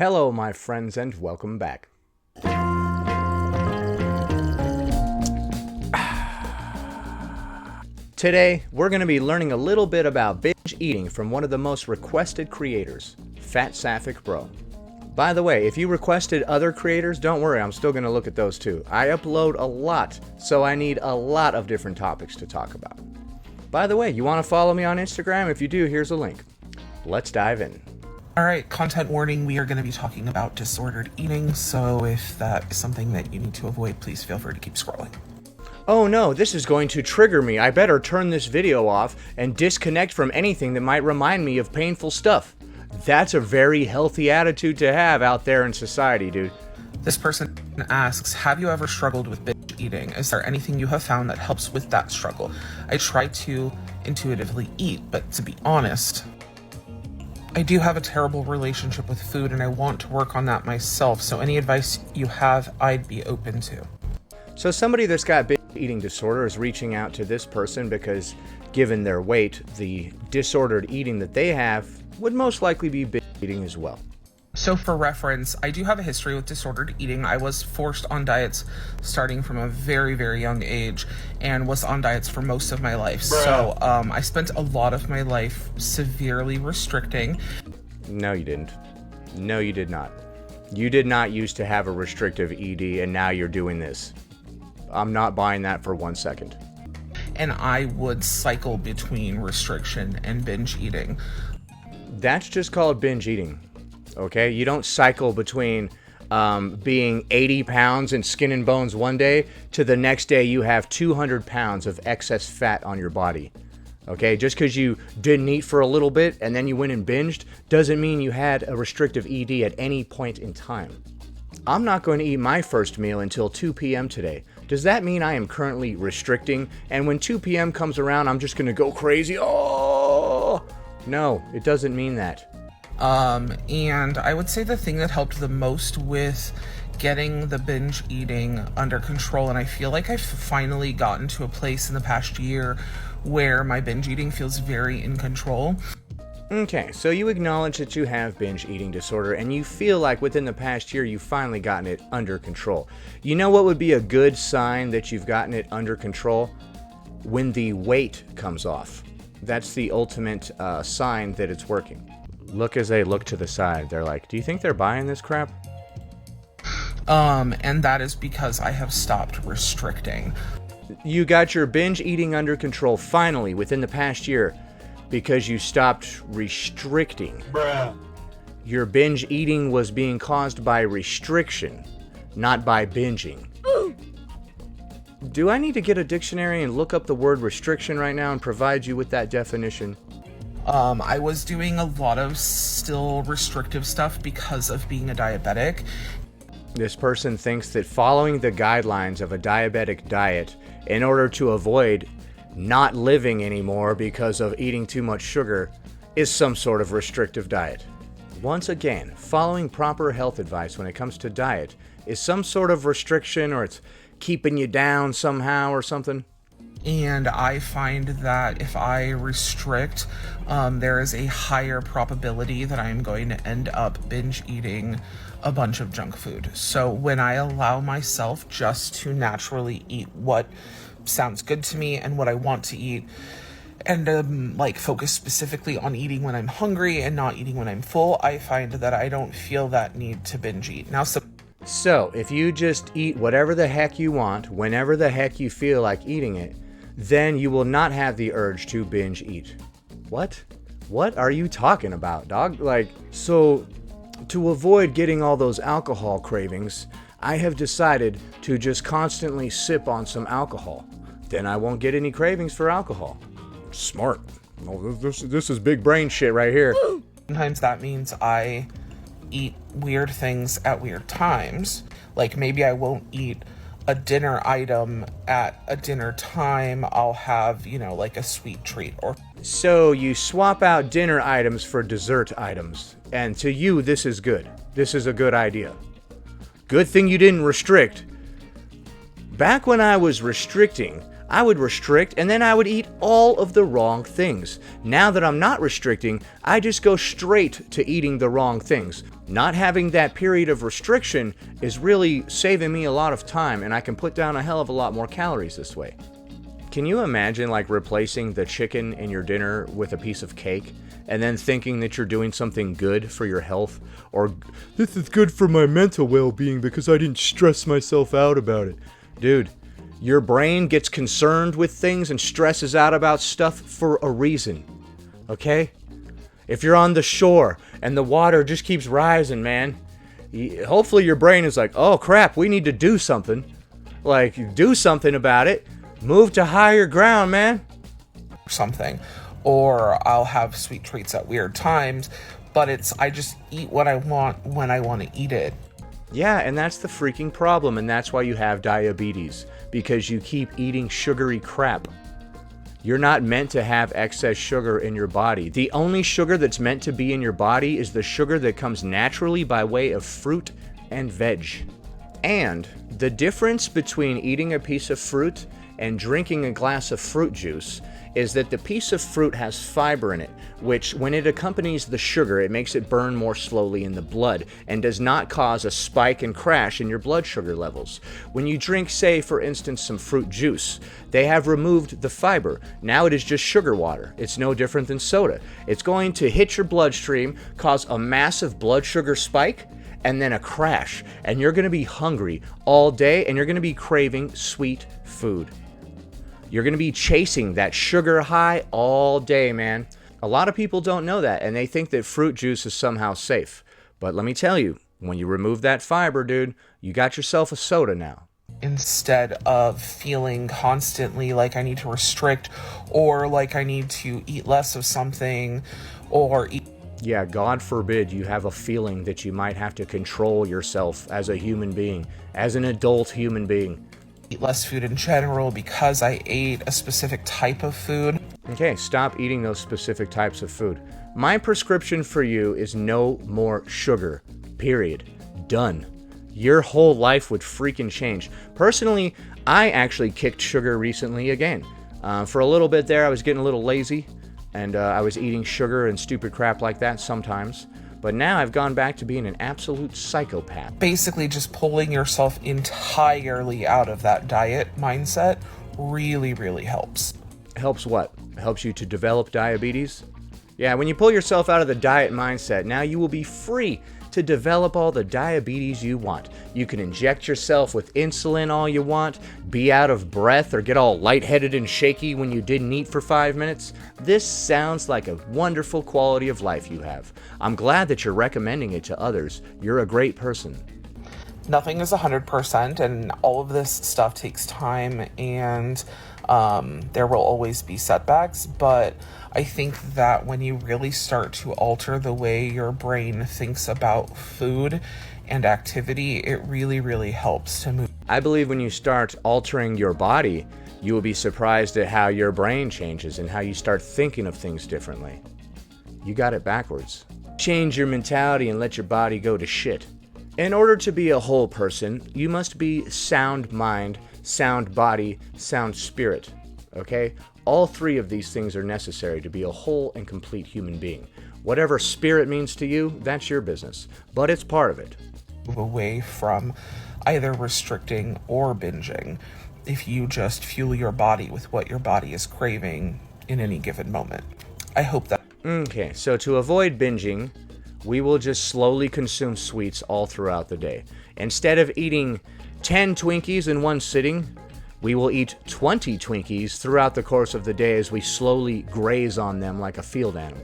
Hello, my friends, and welcome back. Today, we're going to be learning a little bit about binge eating from one of the most requested creators, FatSapphicBro. By the way, if you requested other creators, don't worry, I'm still going to look at those too. I upload a lot, so I need a lot of different topics to talk about. By the way, you want to follow me on Instagram? If you do, here's a link. Let's dive in. Alright, content warning, we are going to be talking about disordered eating, so if that is something that you need to avoid, please feel free to keep scrolling. Oh no, this is going to trigger me. I better turn this video off and disconnect from anything that might remind me of painful stuff. That's a very healthy attitude to have out there in society, dude. This person asks, have you ever struggled with binge eating? Is there anything you have found that helps with that struggle? I try to intuitively eat, but to be honest, I do have a terrible relationship with food and I want to work on that myself, so any advice you have, I'd be open to. So somebody that's got binge eating disorder is reaching out to this person because, given their weight, the disordered eating that they have would most likely be binge eating as well. So for reference, I do have a history with disordered eating. I was forced on diets starting from a very, very young age and was on diets for most of my life. Bruh. So I spent a lot of my life severely restricting. No, you didn't. No, you did not. You did not used to have a restrictive ED and now you're doing this. I'm not buying that for 1 second. And I would cycle between restriction and binge eating. That's just called binge eating. Okay, you don't cycle between being 80 pounds and skin and bones one day to the next day you have 200 pounds of excess fat on your body. Okay, just because you didn't eat for a little bit and then you went and binged doesn't mean you had a restrictive ED at any point in time. I'm not going to eat my first meal until 2 p.m. today. Does that mean I am currently restricting and when 2 p.m. comes around I'm just going to go crazy? Oh! No, it doesn't mean that. And I would say the thing that helped the most with getting the binge eating under control, and I feel like I've finally gotten to a place in the past year where my binge eating feels very in control. Okay, so you acknowledge that you have binge eating disorder and you feel like within the past year you've finally gotten it under control. You know what would be a good sign that you've gotten it under control? When the weight comes off. That's the ultimate sign that it's working. Look as they look to the side. They're like, do you think they're buying this crap? And that is because I have stopped restricting. You got your binge eating under control finally within the past year because you stopped restricting. Bruh. Your binge eating was being caused by restriction, not by binging. Do I need to get a dictionary and look up the word restriction right now and provide you with that definition? I was doing a lot of still restrictive stuff because of being a diabetic. This person thinks that following the guidelines of a diabetic diet in order to avoid not living anymore because of eating too much sugar is some sort of restrictive diet. Once again, following proper health advice when it comes to diet is some sort of restriction, or it's keeping you down somehow or something. And I find that if I restrict, there is a higher probability that I'm going to end up binge eating a bunch of junk food. So when I allow myself just to eat what sounds good to me and what I want to eat, and focus specifically on eating when I'm hungry and not eating when I'm full, I find that I don't feel that need to binge eat. Now, So if you just eat whatever the heck you want, whenever the heck you feel like eating it, then you will not have the urge to binge eat. What? What are you talking about, dog? So to avoid getting all those alcohol cravings, I have decided to just constantly sip on some alcohol. Then I won't get any cravings for alcohol. Smart. Oh, this is big brain shit right here. Sometimes that means I eat weird things at weird times. Like maybe I won't eat a dinner item at a dinner time. I'll have, like a sweet treat. Or So you swap out dinner items for dessert items. And to you, this is good. This is a good idea. Good thing you didn't restrict. Back when I was restricting, I would restrict, and then I would eat all of the wrong things. Now that I'm not restricting, I just go straight to eating the wrong things. Not having that period of restriction is really saving me a lot of time, and I can put down a hell of a lot more calories this way. Can you imagine like replacing the chicken in your dinner with a piece of cake and then thinking that you're doing something good for your health? Or, this is good for my mental well-being because I didn't stress myself out about it. Dude, your brain gets concerned with things and stresses out about stuff for a reason. Okay? If you're on the shore and the water just keeps rising, man, hopefully your brain is like, oh crap, we need to do something. Like, do something about it. Move to higher ground, man. Something. Or I'll have sweet treats at weird times, but I just eat what I want when I want to eat it. Yeah, and that's the freaking problem, and that's why you have diabetes, because you keep eating sugary crap. You're not meant to have excess sugar in your body. The only sugar that's meant to be in your body is the sugar that comes naturally by way of fruit and veg. And the difference between eating a piece of fruit and drinking a glass of fruit juice is that the piece of fruit has fiber in it, which when it accompanies the sugar, it makes it burn more slowly in the blood and does not cause a spike and crash in your blood sugar levels. When you drink, say, for instance, some fruit juice, they have removed the fiber. Now it is just sugar water. It's no different than soda. It's going to hit your bloodstream, cause a massive blood sugar spike, and then a crash. And you're going to be hungry all day, and you're going to be craving sweet food. You're going to be chasing that sugar high all day, man. A lot of people don't know that, and they think that fruit juice is somehow safe. But let me tell you, when you remove that fiber, dude, you got yourself a soda now. Instead of feeling constantly like I need to restrict or like I need to eat less of something or eat. Yeah, God forbid you have a feeling that you might have to control yourself as a human being, as an adult human being. Eat less food in general because I ate a specific type of food. Okay, stop eating those specific types of food. My prescription for you is no more sugar. Period. Done. Your whole life would freaking change. Personally, I actually kicked sugar recently again. For a little bit there, I was getting a little lazy, and I was eating sugar and stupid crap like that sometimes. But now I've gone back to being an absolute psychopath. Basically, just pulling yourself entirely out of that diet mindset really, really helps. Helps what? Helps you to develop diabetes? Yeah, when you pull yourself out of the diet mindset, now you will be free to develop all the diabetes you want. You can inject yourself with insulin all you want, be out of breath or get all lightheaded and shaky when you didn't eat for 5 minutes. This sounds like a wonderful quality of life you have. I'm glad that you're recommending it to others. You're a great person. Nothing is 100%, and all of this stuff takes time, and there will always be setbacks, but I think that when you really start to alter the way your brain thinks about food and activity, it really, really helps to move. I believe when you start altering your body, you will be surprised at how your brain changes and how you start thinking of things differently. You got it backwards. Change your mentality and let your body go to shit. In order to be a whole person, you must be sound mind, sound body, sound spirit. Okay? All three of these things are necessary to be a whole and complete human being. Whatever spirit means to you, that's your business. But it's part of it. Move away from either restricting or binging if you just fuel your body with what your body is craving in any given moment. I hope that. Okay, so to avoid binging, we will just slowly consume sweets all throughout the day. Instead of eating 10 Twinkies in one sitting, we will eat 20 Twinkies throughout the course of the day as we slowly graze on them like a field animal.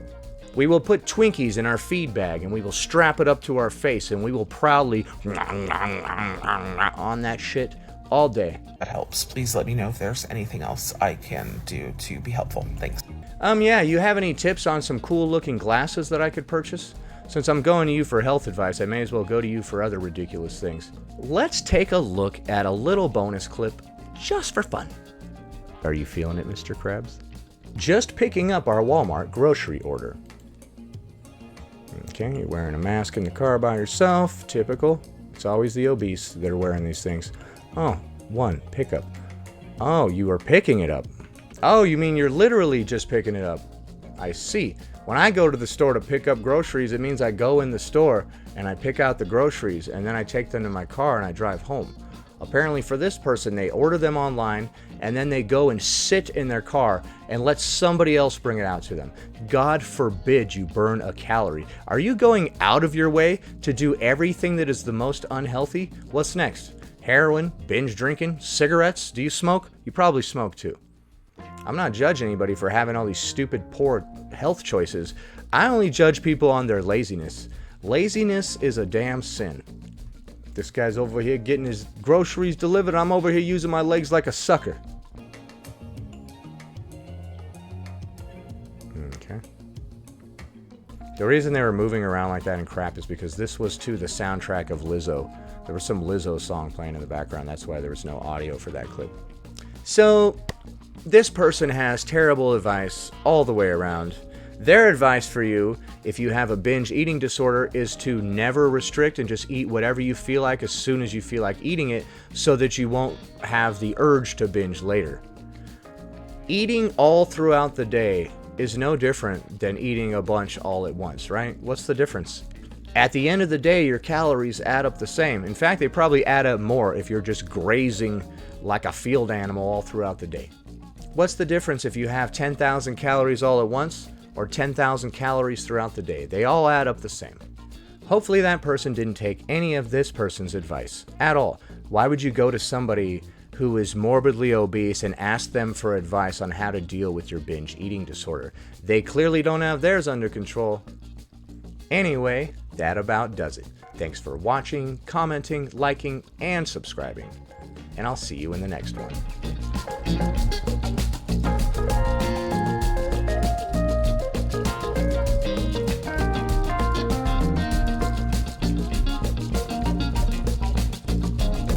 We will put Twinkies in our feed bag and we will strap it up to our face and we will proudly on that shit all day. That helps. Please let me know if there's anything else I can do to be helpful. Thanks. Yeah, you have any tips on some cool looking glasses that I could purchase? Since I'm going to you for health advice, I may as well go to you for other ridiculous things. Let's take a look at a little bonus clip just for fun. Are you feeling it, Mr. Krabs? Just picking up our Walmart grocery order. Okay, you're wearing a mask in the car by yourself. Typical. It's always the obese that are wearing these things. Oh, one, pickup. Oh, you are picking it up. Oh, you mean you're literally just picking it up. I see. When I go to the store to pick up groceries, it means I go in the store and I pick out the groceries and then I take them to my car and I drive home. Apparently for this person, they order them online and then they go and sit in their car and let somebody else bring it out to them. God forbid you burn a calorie. Are you going out of your way to do everything that is the most unhealthy? What's next? Heroin, binge drinking, cigarettes? Do you smoke? You probably smoke too. I'm not judging anybody for having all these stupid, poor health choices. I only judge people on their laziness. Laziness is a damn sin. This guy's over here getting his groceries delivered. I'm over here using my legs like a sucker. Okay. The reason they were moving around like that and crap is because this was to the soundtrack of Lizzo. There was some Lizzo song playing in the background. That's why there was no audio for that clip. So, this person has terrible advice all the way around. Their advice for you, if you have a binge eating disorder, is to never restrict and just eat whatever you feel like as soon as you feel like eating it so that you won't have the urge to binge later. Eating all throughout the day is no different than eating a bunch all at once, right? What's the difference? At the end of the day, your calories add up the same. In fact, they probably add up more if you're just grazing like a field animal all throughout the day. What's the difference if you have 10,000 calories all at once or 10,000 calories throughout the day? They all add up the same. Hopefully that person didn't take any of this person's advice at all. Why would you go to somebody who is morbidly obese and ask them for advice on how to deal with your binge eating disorder? They clearly don't have theirs under control. Anyway, that about does it. Thanks for watching, commenting, liking, and subscribing. And I'll see you in the next one.